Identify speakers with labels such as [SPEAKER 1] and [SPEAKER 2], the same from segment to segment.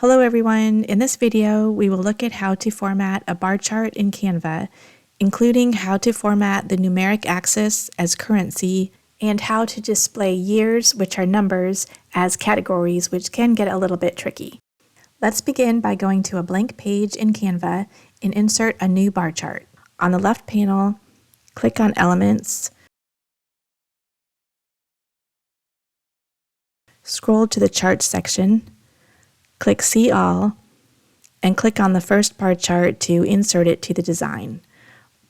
[SPEAKER 1] Hello everyone, in this video we will look at how to format a bar chart in Canva, including how to format the numeric axis as currency and how to display years, which are numbers, as categories, which can get a little bit tricky. Let's begin by going to a blank page in Canva and insert a new bar chart. On the left panel, click on Elements, scroll to the Charts section, click See All, and click on the first bar chart to insert it to the design.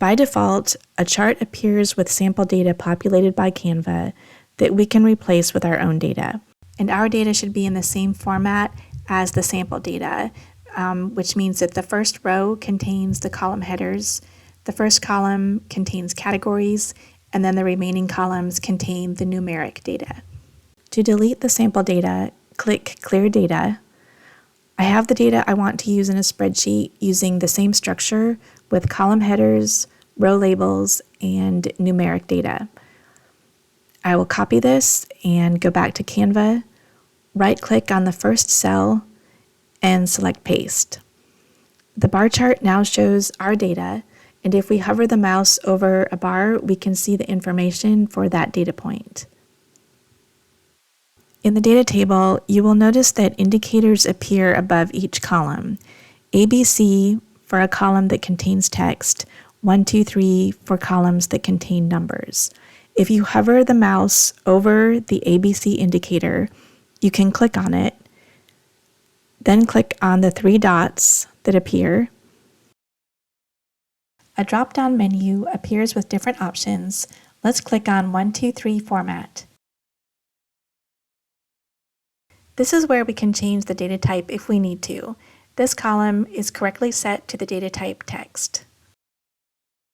[SPEAKER 1] By default, a chart appears with sample data populated by Canva that we can replace with our own data. And our data should be in the same format as the sample data, which means that the first row contains the column headers, the first column contains categories, and then the remaining columns contain the numeric data. To delete the sample data, click Clear Data. I have the data I want to use in a spreadsheet using the same structure with column headers, row labels, and numeric data. I will copy this and go back to Canva, right-click on the first cell, and select Paste. The bar chart now shows our data, and if we hover the mouse over a bar, we can see the information for that data point. In the data table, you will notice that indicators appear above each column. ABC for a column that contains text, 1, 2, 3 for columns that contain numbers. If you hover the mouse over the ABC indicator, you can click on it, then click on the 3 dots that appear. A drop-down menu appears with different options. Let's click on 1, 2, 3 Format. This is where we can change the data type if we need to. This column is correctly set to the data type text.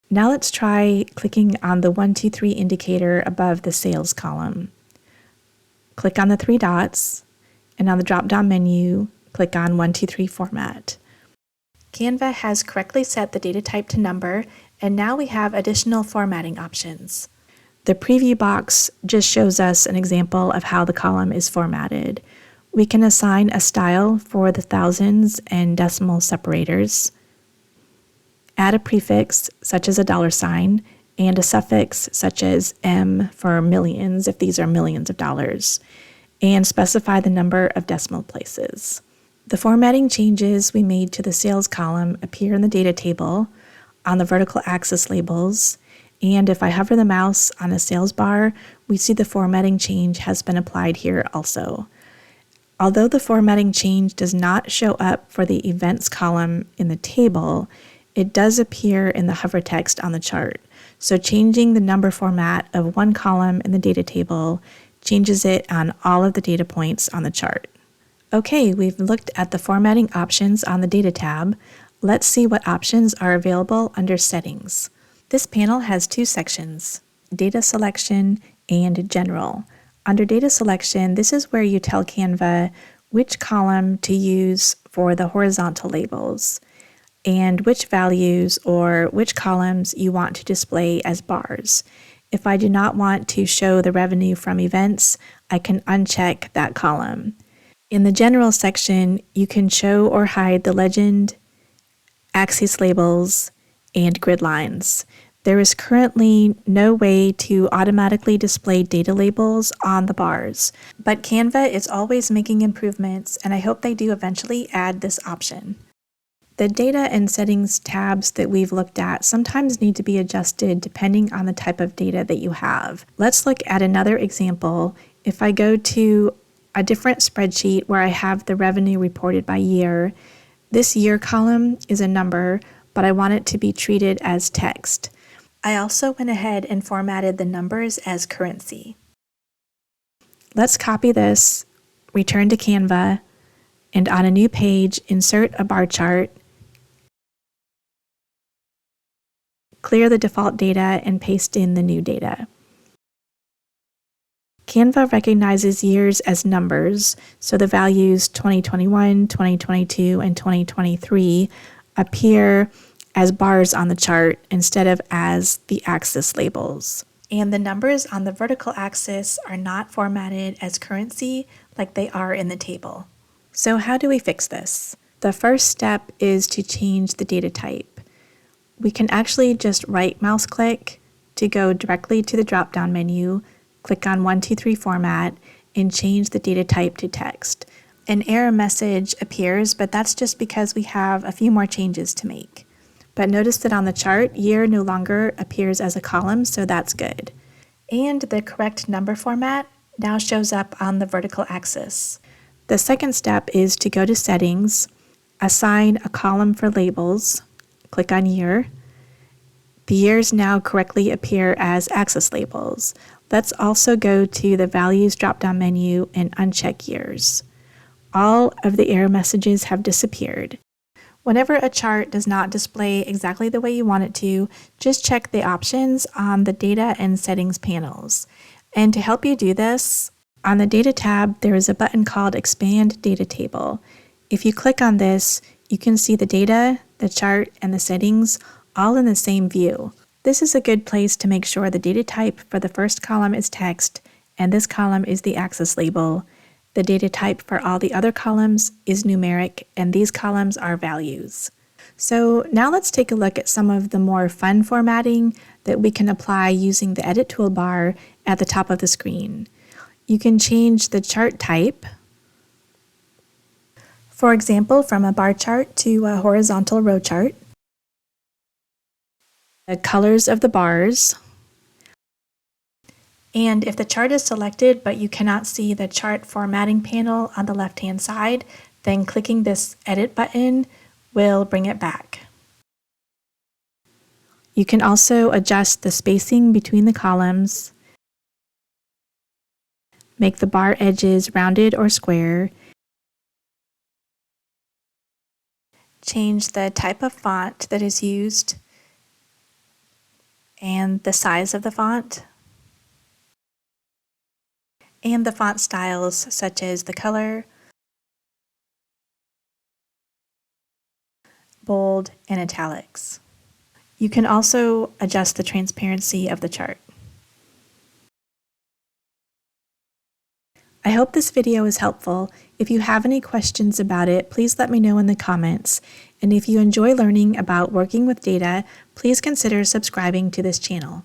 [SPEAKER 1] Now let's try clicking on the 1, 2, 3 indicator above the sales column. Click on the 3 dots, and on the drop-down menu, click on 1, 2, 3 Format. Canva has correctly set the data type to number, and now we have additional formatting options. The preview box just shows us an example of how the column is formatted. We can assign a style for the thousands and decimal separators, add a prefix such as a $, and a suffix such as M for millions if these are millions of dollars, and specify the number of decimal places. The formatting changes we made to the sales column appear in the data table, on the vertical axis labels, and if I hover the mouse on a sales bar, we see the formatting change has been applied here also. Although the formatting change does not show up for the events column in the table, it does appear in the hover text on the chart. So changing the number format of one column in the data table changes it on all of the data points on the chart. Okay, we've looked at the formatting options on the Data tab. Let's see what options are available under Settings. This panel has 2 sections, Data Selection and General. Under Data Selection, this is where you tell Canva which column to use for the horizontal labels and which values or which columns you want to display as bars. If I do not want to show the revenue from events, I can uncheck that column. In the General section, you can show or hide the legend, axis labels, and grid lines. There is currently no way to automatically display data labels on the bars, but Canva is always making improvements, and I hope they do eventually add this option. The Data and Settings tabs that we've looked at sometimes need to be adjusted depending on the type of data that you have. Let's look at another example. If I go to a different spreadsheet where I have the revenue reported by year, this year column is a number, but I want it to be treated as text. I also went ahead and formatted the numbers as currency. Let's copy this, return to Canva, and on a new page, insert a bar chart, clear the default data, and paste in the new data. Canva recognizes years as numbers, so the values 2021, 2022, and 2023 appear as bars on the chart instead of as the axis labels. And the numbers on the vertical axis are not formatted as currency like they are in the table. So how do we fix this? The first step is to change the data type. We can actually just right mouse click to go directly to the drop-down menu, click on 123 format, and change the data type to text. An error message appears, but that's just because we have a few more changes to make. But notice that on the chart, year no longer appears as a column, so that's good. And the correct number format now shows up on the vertical axis. The second step is to go to Settings, assign a column for labels, click on Year. The years now correctly appear as axis labels. Let's also go to the Values drop-down menu and uncheck Years. All of the error messages have disappeared. Whenever a chart does not display exactly the way you want it to, just check the options on the Data and Settings panels. And to help you do this, on the Data tab, there is a button called Expand Data Table. If you click on this, you can see the data, the chart, and the settings all in the same view. This is a good place to make sure the data type for the first column is text, and this column is the axis label. The data type for all the other columns is numeric, and these columns are values. So now let's take a look at some of the more fun formatting that we can apply using the Edit toolbar at the top of the screen. You can change the chart type, for example, from a bar chart to a horizontal row chart, the colors of the bars, and if the chart is selected but you cannot see the chart formatting panel on the left-hand side, then clicking this Edit button will bring it back. You can also adjust the spacing between the columns, make the bar edges rounded or square, change the type of font that is used and the size of the font, and the font styles such as the color, bold, and italics. You can also adjust the transparency of the chart. I hope this video is helpful. If you have any questions about it, please let me know in the comments. And if you enjoy learning about working with data, please consider subscribing to this channel.